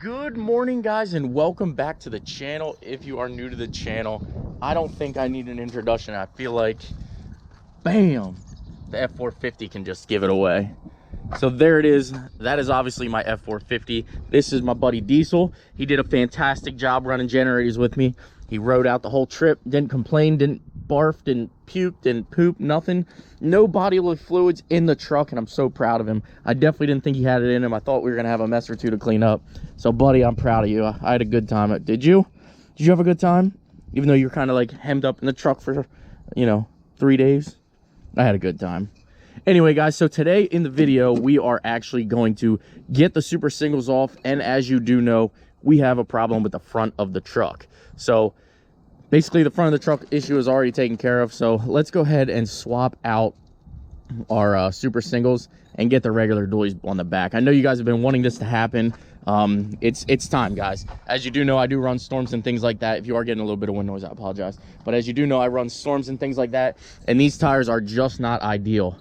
Good morning, guys, and welcome back to the channel. If you are new to the channel, I don't think I need an introduction. I feel like, bam, the F450 can just give it away. So there it is. That is obviously my F450. This is my buddy Diesel. He did a fantastic job running generators with me. He rode out the whole trip, didn't complain, didn't barf, didn't puke, didn't poop, nothing. No bodily fluids in the truck, and I'm so proud of him. I definitely didn't think he had it in him. I thought we were gonna have a mess or two to clean up. So buddy, I'm proud of you. I had a good time. Did you? Did you have a good time? Even though you're kind of like hemmed up in the truck for, 3 days? I had a good time. Anyway, guys, so today in the video, we are actually going to get the super singles off. And as you do know, we have a problem with the front of the truck. So basically the front of the truck issue is already taken care of. So let's go ahead and swap out our super singles and get the regular dualies on the back. I know you guys have been wanting this to happen. It's time, guys. As you do know, I do run storms and things like that. If you are getting a little bit of wind noise, I apologize. But as you do know, I run storms and things like that. And these tires are just not ideal.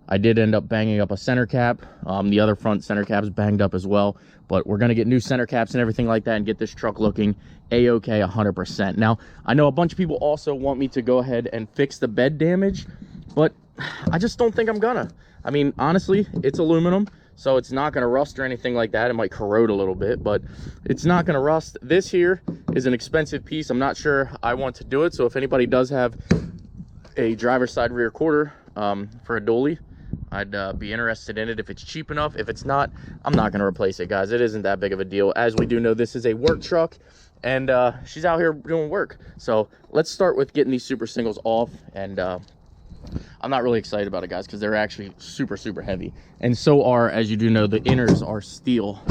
I did end up banging up a center cap. The other front center cap is banged up as well. But we're going to get new center caps and everything like that and get this truck looking A-OK 100%. Now, I know a bunch of people also want me to go ahead and fix the bed damage, but I just don't think I'm gonna. I mean, honestly, it's aluminum, so it's not going to rust or anything like that. It might corrode a little bit, but it's not going to rust. This here is an expensive piece. I'm not sure I want to do it. So if anybody does have a driver's side rear quarter for a dually, I'd be interested in it if it's cheap enough. If it's not, I'm not going to replace it, guys. It isn't that big of a deal. As we do know, this is a work truck, and she's out here doing work. So let's start with getting these super singles off. And I'm not really excited about it, guys, because they're actually super, super heavy. And so are, as you do know, the inners are steel.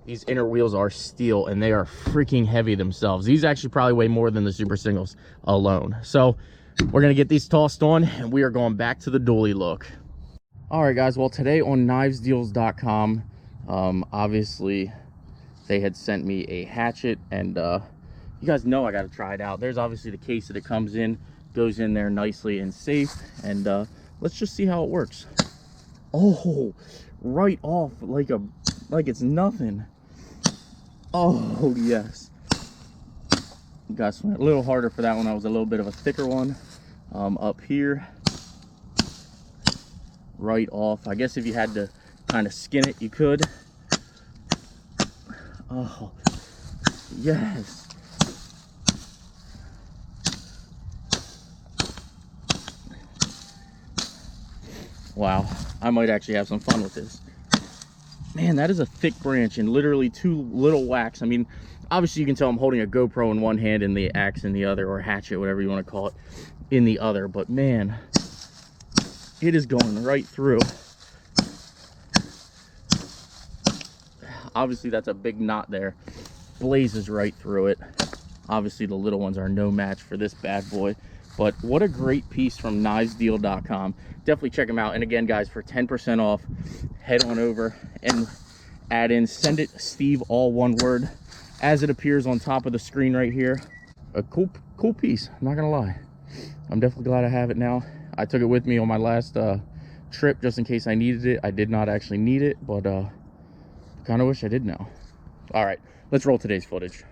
These inner wheels are steel, and they are freaking heavy themselves. These actually probably weigh more than the super singles alone. So we're going to get these tossed on, and we are going back to the dually look. All right, guys, well, today on knivesdeals.com, obviously they had sent me a Hatchet, and you guys know I got to try it out. There's obviously the case that it comes in, goes in there nicely and safe, and let's just see how it works. Oh, right off like it's nothing. Oh, yes. Guys, went a little harder for that one. That was a little bit of a thicker one. Up here, right off. I guess if you had to kind of skin it, you could. Oh, yes. Wow, I might actually have some fun with this. Man, that is a thick branch and literally two little whacks. I mean, obviously you can tell I'm holding a GoPro in one hand and the axe in the other, or hatchet, whatever you want to call it, in the other. But man, it is going right through. Obviously that's a big knot there. Blazes right through it. Obviously the little ones are no match for this bad boy. But what a great piece from knivesdeal.com. Definitely check them out. And again, guys, for 10% off, head on over and add in SendIt Steve, all one word, as it appears on top of the screen right here. A cool piece, I'm not gonna lie. I'm definitely glad I have it now. I took it with me on my last trip just in case I needed it. I did not actually need it, but kind of wish I did now. All right, let's roll today's footage.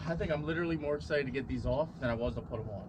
I think I'm literally more excited to get these off than I was to put them on.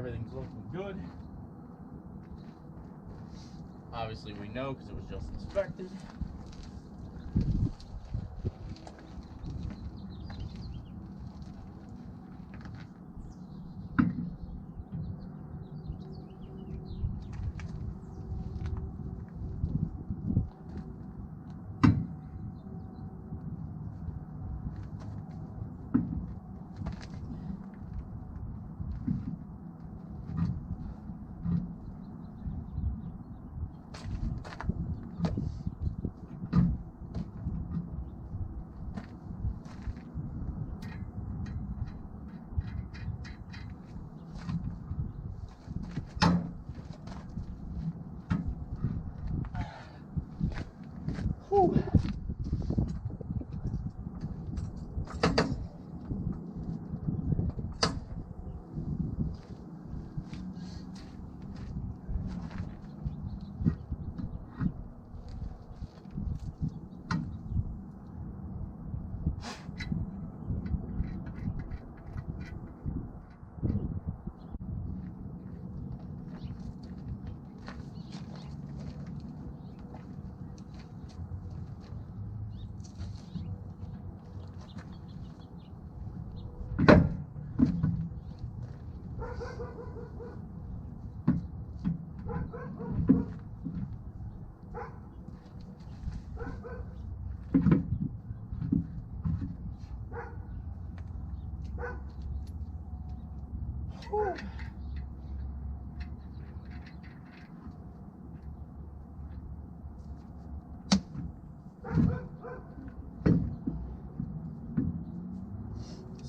everything's looking good. Obviously we know because it was just inspected. Whew.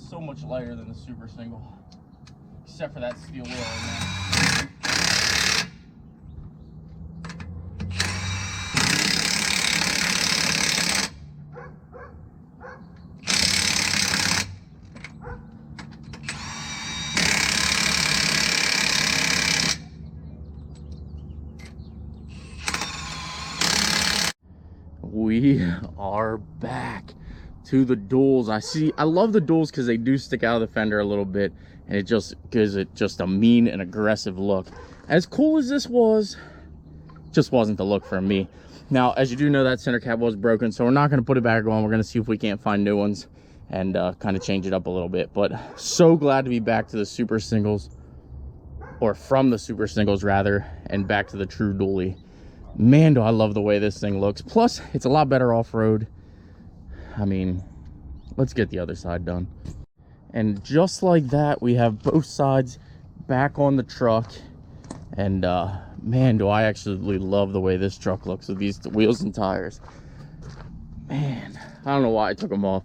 So much lighter than the Super Single, except for that steel wheel in there. We are back to the duals. I love the duals because they do stick out of the fender a little bit, and it just gives it just a mean and aggressive look. As cool as this was, just wasn't the look for me. Now, as you do know, that center cap was broken, so we're not going to put it back on. We're going to see if we can't find new ones and kind of change it up a little bit. But so glad to be back to the Super Singles, or from the Super Singles rather, and back to the true dually. Man, do I love the way this thing looks. Plus, it's a lot better off-road. I mean, let's get the other side done. And just like that, we have both sides back on the truck. And man, do I actually love the way this truck looks with these wheels and tires. Man, I don't know why I took them off.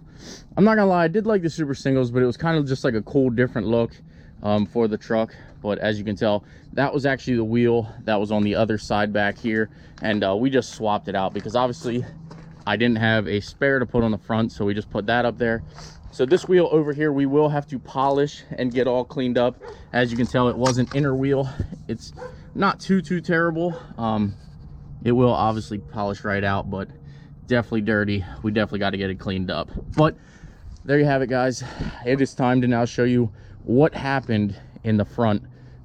I'm not gonna lie, I did like the Super Singles, but it was kind of just like a cool, different look for the truck. But as you can tell, that was actually the wheel that was on the other side back here. And we just swapped it out because obviously I didn't have a spare to put on the front, so we just put that up there. So this wheel over here, we will have to polish and get all cleaned up. As you can tell, it was an inner wheel. It's not too terrible. It will obviously polish right out, but definitely dirty. We definitely got to get it cleaned up. But there you have it, guys. It is time to now show you what happened in the front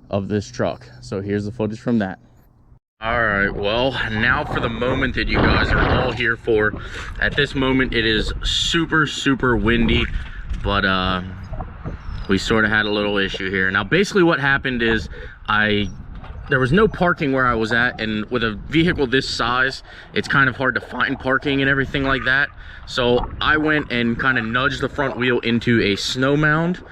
of this truck. So here's the footage from that. All right, well, now for the moment that you guys are all here for. At this moment, it is super windy, but we sort of had a little issue here. Now, basically what happened is there was no parking where I was at, and with a vehicle this size, it's kind of hard to find parking and everything like that. So I went and kind of nudged the front wheel into a snow mound,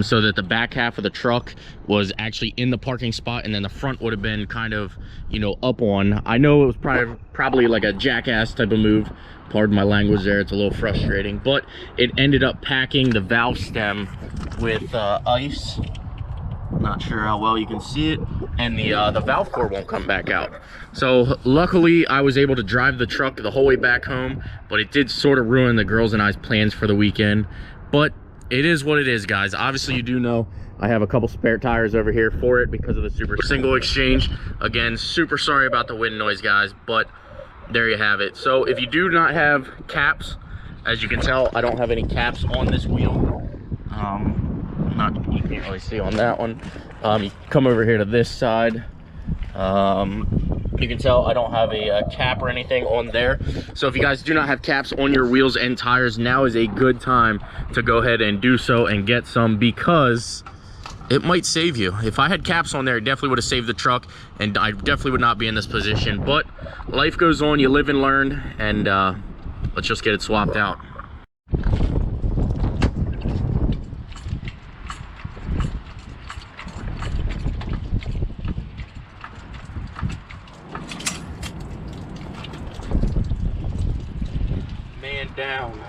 so that the back half of the truck was actually in the parking spot, and then the front would have been kind of, you know, up on. I know it was probably like a jackass type of move. Pardon my language there, it's a little frustrating, but it ended up packing the valve stem with ice. Not sure how well you can see it, and the valve core won't come back out. So luckily I was able to drive the truck the whole way back home, but it did sort of ruin the girls and I's plans for the weekend. But it is what it is, guys. Obviously, you do know I have a couple spare tires over here for it because of the Super Single exchange. Again, super sorry about the wind noise, guys, but there you have it. So if you do not have caps, as you can tell, I don't have any caps on this wheel. not, you can't really see on that one. You come over here to this side. You can tell I don't have a cap or anything on there. So if you guys do not have caps on your wheels and tires, now is a good time to go ahead and do so and get some, because it might save you. If I had caps on there, it definitely would have saved the truck, and I definitely would not be in this position. But life goes on, you live and learn, and let's just get it swapped out. Man down.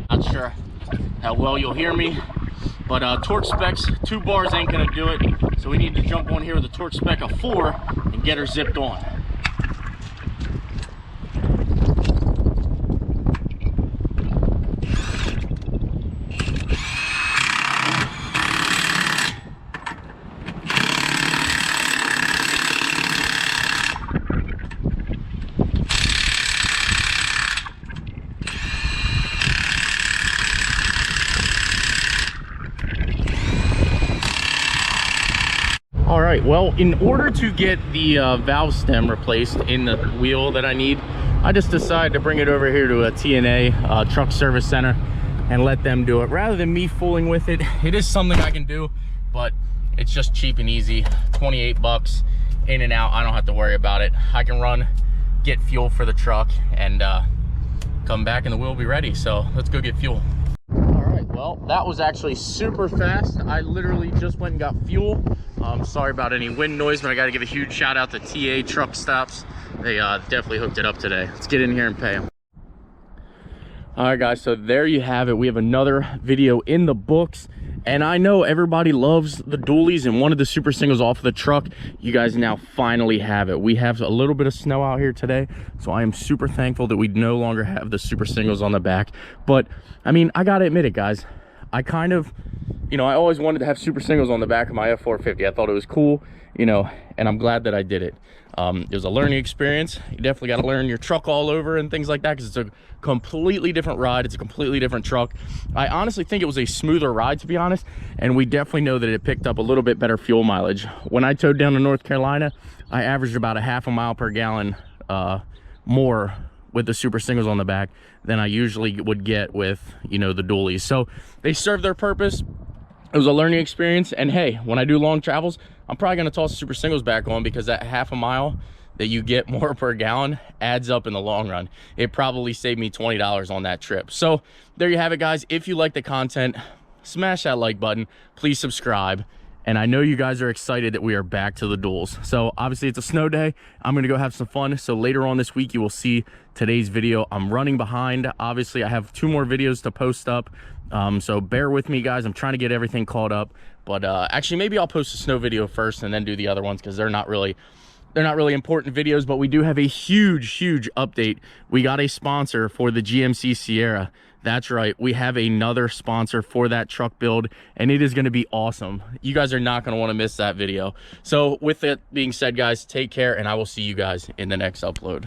Not sure how well you'll hear me, but torque specs, 2 bars ain't gonna do it. So we need to jump on here with a torque spec of 4 and get her zipped on. All right, well, in order to get the valve stem replaced in the wheel that I need, I just decided to bring it over here to a TNA truck service center and let them do it. Rather than me fooling with it, it is something I can do, but it's just cheap and easy. 28 bucks in and out. I don't have to worry about it. I can run, get fuel for the truck, and come back and the wheel will be ready. So let's go get fuel. Well, that was actually super fast. I literally just went and got fuel. Sorry about any wind noise, but I got to give a huge shout out to TA Truck Stops. They definitely hooked it up today. Let's get in here and pay them. All right, guys, so there you have it. We have another video in the books, and I know everybody loves the dualies and wanted the super singles off of the truck. You guys now finally have it. We have a little bit of snow out here today, so I am super thankful that we no longer have the super singles on the back. But I mean, I gotta admit it, guys, I kind of, you know, I always wanted to have super singles on the back of my F450. I thought it was cool, you know, and I'm glad that I did it. It was a learning experience. You definitely got to learn your truck all over and things like that, because it's a completely different ride. It's a completely different truck. I honestly think it was a smoother ride, to be honest, and we definitely know that it picked up a little bit better fuel mileage. When I towed down to North Carolina, I averaged about a half a mile per gallon more with the super singles on the back than I usually would get with, you know, the dualies. So they served their purpose. It was a learning experience, and hey, when I do long travels, I'm probably going to toss the super singles back on, because that half a mile that you get more per gallon adds up in the long run. It probably saved me $20 on that trip. So there you have it, guys. If you like the content, smash that like button, please subscribe. And I know you guys are excited that we are back to the duals. So obviously it's a snow day. I'm gonna go have some fun. So later on this week, you will see today's video. I'm running behind. Obviously I have 2 more videos to post up. So bear with me, guys. I'm trying to get everything caught up. But actually, maybe I'll post a snow video first and then do the other ones, because they're not really important videos. But we do have a huge update. We got a sponsor for the GMC Sierra. That's right, we have another sponsor for that truck build, and it is going to be awesome. You guys are not going to want to miss that video. So with that being said, guys, take care, and I will see you guys in the next upload.